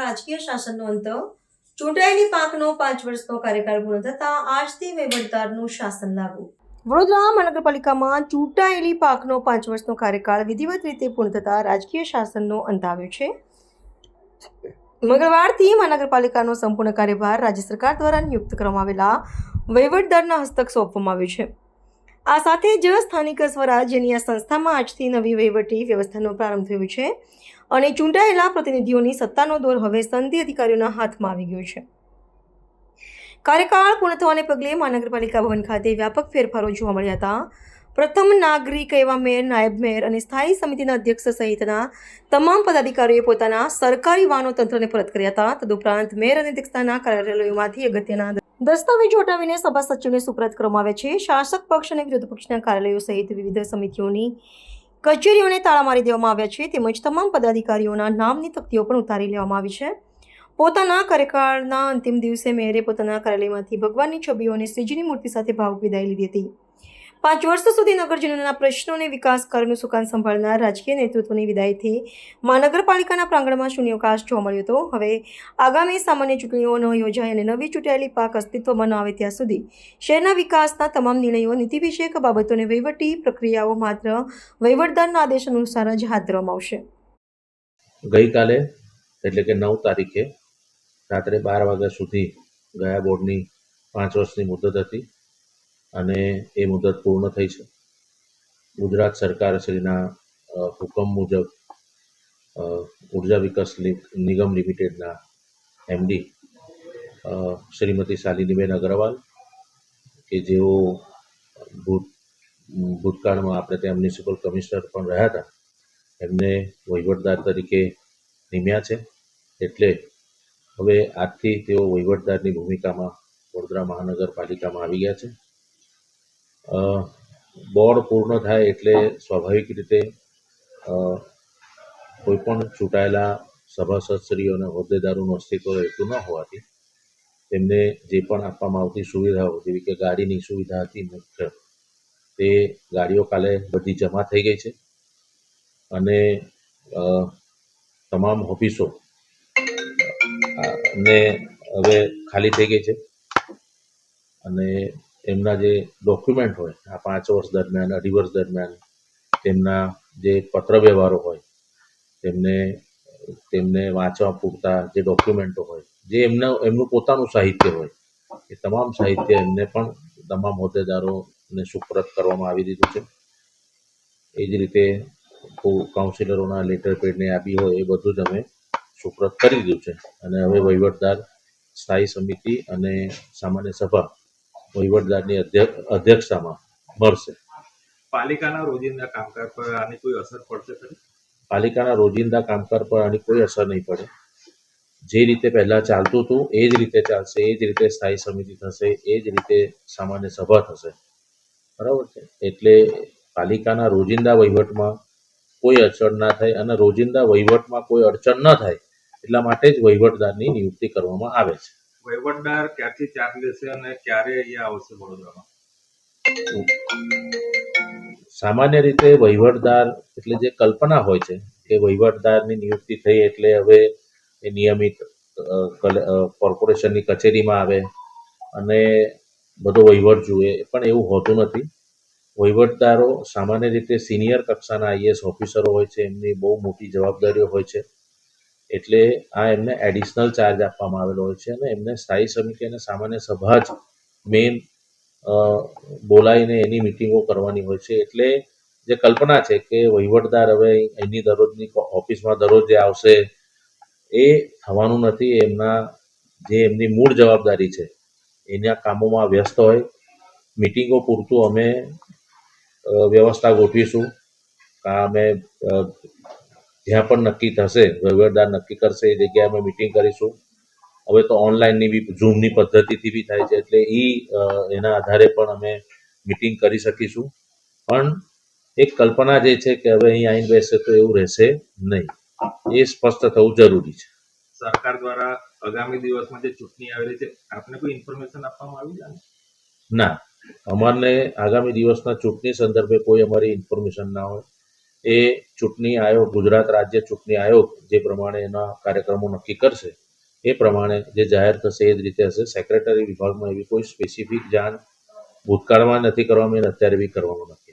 રાજકીય શાસનનો અંત, ચૂંટાયેલી પાંખનો 5 વર્ષનો કાર્યકાળ પૂર્ણ થતાં આજથી વહીવટદારનું શાસન લાગુ. વડોદરા મહાનગરપાલિકામાં ચૂંટાયેલી પાંખનો 5 વર્ષનો કાર્યકાળ વિધિવત રીતે પૂર્ણ થતાં રાજકીય શાસનનો અંત આવ્યો છે. મંગળવારથી મહાનગરપાલિકાનો સંપૂર્ણ કાર્યભાર રાજ્ય સરકાર દ્વારા નિયુક્ત કરવામાં આવેલા વહીવટદારના હસ્તક સોંપવામાં આવ્યો છે. આ સાથે જ સ્થાનિક સ્વરાજ્યની આ સંસ્થામાં આજથી નવી વહીવટી વ્યવસ્થાનો પ્રારંભ થયો છે અને ચૂંટાયેલા પ્રતિનિધિઓની સત્તાનો દોર હવે સંધિ અધિકારીઓના હાથમાં આવી ગયો છે. કાર્યકાળ પૂર્ણ થવાને પગલે મહાનગરપાલિકા ભવન ખાતે વ્યાપક ફેરફારો જોવા મળ્યા હતા. પ્રથમ નાગરિક એવા મેયર, નાયબ મેયર અને સ્થાયી સમિતિના અધ્યક્ષ સહિતના તમામ પદાધિકારીઓએ પોતાના સરકારી વાહનો તંત્રને પરત કર્યા હતા. તદુપરાંત મેયર અને અધ્યક્ષતાના કાર્યાલયોમાંથી અગત્યના દસ્તાવેજો હટાવીને સભા સચિવને સુપ્રત કરવામાં આવે છે. શાસક પક્ષ અને વિરોધ પક્ષના કાર્યાલયો સહિત વિવિધ સમિતિઓની કચેરીઓને તાળા મારી દેવામાં આવ્યા છે. તેમજ તમામ પદાધિકારીઓના નામની તકતીઓ પણ ઉતારી લેવામાં આવી છે. પોતાના કાર્યકાળના અંતિમ દિવસે મેયરે પોતાના કાર્યાલયમાંથી ભગવાનની છબીઓ અને શ્રીજીની મૂર્તિ સાથે ભાવુક વિદાય લીધી હતી. 5 વર્ષ સુધી નગરજનોના પ્રશ્નો અને વિકાસ કાર્યનું સુકાન સંભાળનાર રાજકીય નેતૃત્વની વિદાયથી મહાનગરપાલિકાના પ્રાંગણમાં શૂન્યાવકાશ જોવા મળ્યો હતો. હવે આગામી સામાન્ય ચૂંટણીઓ ન યોજાય અને નવી ચૂંટાયેલી પાક અસ્તિત્વમાં ન આવે ત્યાં સુધી શહેરના વિકાસના તમામ નિર્ણયો, નીતિવિષયક બાબતો અને વહીવટી પ્રક્રિયાઓ માત્ર વહીવટદારના આદેશ અનુસાર જ હાથ ધરવામાં આવશે. ગઈકાલે એટલે કે 9 તારીખે રાત્રે 12 વાગ્યા સુધી ગયા બોર્ડની 5 વર્ષની મુદત હતી અને એ મુદત પૂર્ણ થઈ છે. ગુજરાત સરકારશ્રીના હુકમ મુજબ ઉર્જા વિકાસ નિગમ લિમિટેડના એમડી શ્રીમતી શાલિનીબેન અગ્રવાલ કે જેઓ ભૂતકાળમાં આપણે ત્યાં મ્યુનિસિપલ કમિશનર પણ રહ્યા હતા, એમને વહીવટદાર તરીકે નિમ્યા છે. એટલે હવે આજથી તેઓ વહીવટદારની ભૂમિકામાં વડોદરા મહાનગરપાલિકામાં આવી ગયા છે. બોર્ડ પૂર્ણ થાય એટલે સ્વાભાવિક રીતે કોઈપણ ચૂંટાયેલા સભાસદશ્રીઓ અને હોદ્દેદારોનું અસ્તિત્વ રહેતું ન હોવાથી તેમને જે પણ આપવામાં આવતી સુવિધાઓ, જેવી કે ગાડીની સુવિધા હતી મુખ્ય, તે ગાડીઓ કાલે બધી જમા થઈ ગઈ છે અને તમામ ઓફિસો ને હવે ખાલી થઈ ગઈ છે અને એમના જે ડોક્યુમેન્ટ હોય આ 5 વર્ષ દરમિયાન, 2.5 વર્ષ દરમિયાન તેમના જે પત્ર વ્યવહારો હોય તેમને વાંચવા પૂરતા જે ડોક્યુમેન્ટો હોય, જે એમનું પોતાનું સાહિત્ય હોય, એ તમામ સાહિત્ય એમને પણ તમામ હોદ્દેદારોને સુપરત કરવામાં આવી દીધું છે. એ જ રીતે કાઉન્સિલરોના લેટર પેડને આપી હોય એ બધું જ અમે સુપરત કરી દીધું છે અને હવે વહીવટદાર, સ્થાયી સમિતિ અને સામાન્ય સભા વહીવટદારની અધ્યક્ષતામાં મળશે. પાલિકાના રોજિંદા કામકાજ પર આની કોઈ અસર પડશે ખરી? પાલિકાના રોજિંદા કામકાજ પર આની કોઈ અસર નહીં પડે. જે રીતે પહેલાં ચાલતું હતું એ જ રીતે ચાલશે, એ જ રીતે સ્થાયી સમિતિ થશે, એ જ રીતે સામાન્ય સભા થશે. બરાબર છે? એટલે પાલિકાના રોજિંદા વહીવટમાં કોઈ અડચણ ના થાય અને રોજિંદા વહીવટમાં કોઈ અડચણ ન થાય એટલા માટે જ વહીવટદારની નિયુક્તિ કરવામાં આવે છે. વહીવટદાર ક્યારથી ચાર્જ લેશે અને ક્યારે અહીંયા આવશે વડોદરામાં? સામાન્ય રીતે વહીવટદાર એટલે જે કલ્પના હોય છે કે વહીવટદારની નિયુક્તિ થઈ એટલે હવે એ નિયમિત કોર્પોરેશનની કચેરીમાં આવે અને બધો વહીવટ જુએ, પણ એવું હોતું નથી. વહીવટદારો સામાન્ય રીતે સિનિયર કક્ષાના આઈએએસ ઓફિસરો હોય છે, એમની બહુ મોટી જવાબદારીઓ હોય છે, એટલે આ એમને એડિશનલ ચાર્જ આપવામાં આવેલો હોય છે અને એમને સ્થાયી સમિતિ અને સામાન્ય સભા જ મેઇન બોલાવીને એની મિટિંગો કરવાની હોય છે. એટલે જે કલ્પના છે કે વહીવટદાર હવે એની દરરોજની ઓફિસમાં દરરોજ જે આવશે એ થવાનું નથી. એમની મૂળ જવાબદારી છે એના કામોમાં વ્યસ્ત હોય. મિટિંગો પૂરતું અમે વ્યવસ્થા ગોઠવીશું. અમે જ્યાં પણ નક્કી થશે, વહીવટદાર નક્કી કરશે એ જગ્યાએ અમે મિટિંગ કરીશું. હવે તો ઓનલાઈનની બી, ઝૂમની પદ્ધતિથી બી થાય છે, એટલે એના આધારે પણ અમે મિટિંગ કરી શકીશું. પણ એક કલ્પના જે છે કે હવે અહીં આવીને બેસે તો એવું રહેશે નહીં, એ સ્પષ્ટ થવું જરૂરી છે. સરકાર દ્વારા આગામી દિવસમાં જે ચૂંટણી આવેલી છે, આપને કોઈ ઇન્ફોર્મેશન આપવામાં આવી છે? ના, અમારને આગામી દિવસના ચૂંટણી સંદર્ભે કોઈ અમારી ઇન્ફોર્મેશન ના હોય. એ ચૂંટણી આયોગ, ગુજરાત રાજ્ય ચૂંટણી આયોગ જે પ્રમાણે એના કાર્યક્રમો નક્કી કરશે એ પ્રમાણે જે જાહેર થશે એ જ રીતે હશે. સેક્રેટરી વિભાગમાં એવી કોઈ સ્પેસિફિક જાણ ભૂતકાળમાં નથી કરવામાં અને અત્યારે બી કરવાનું નથી.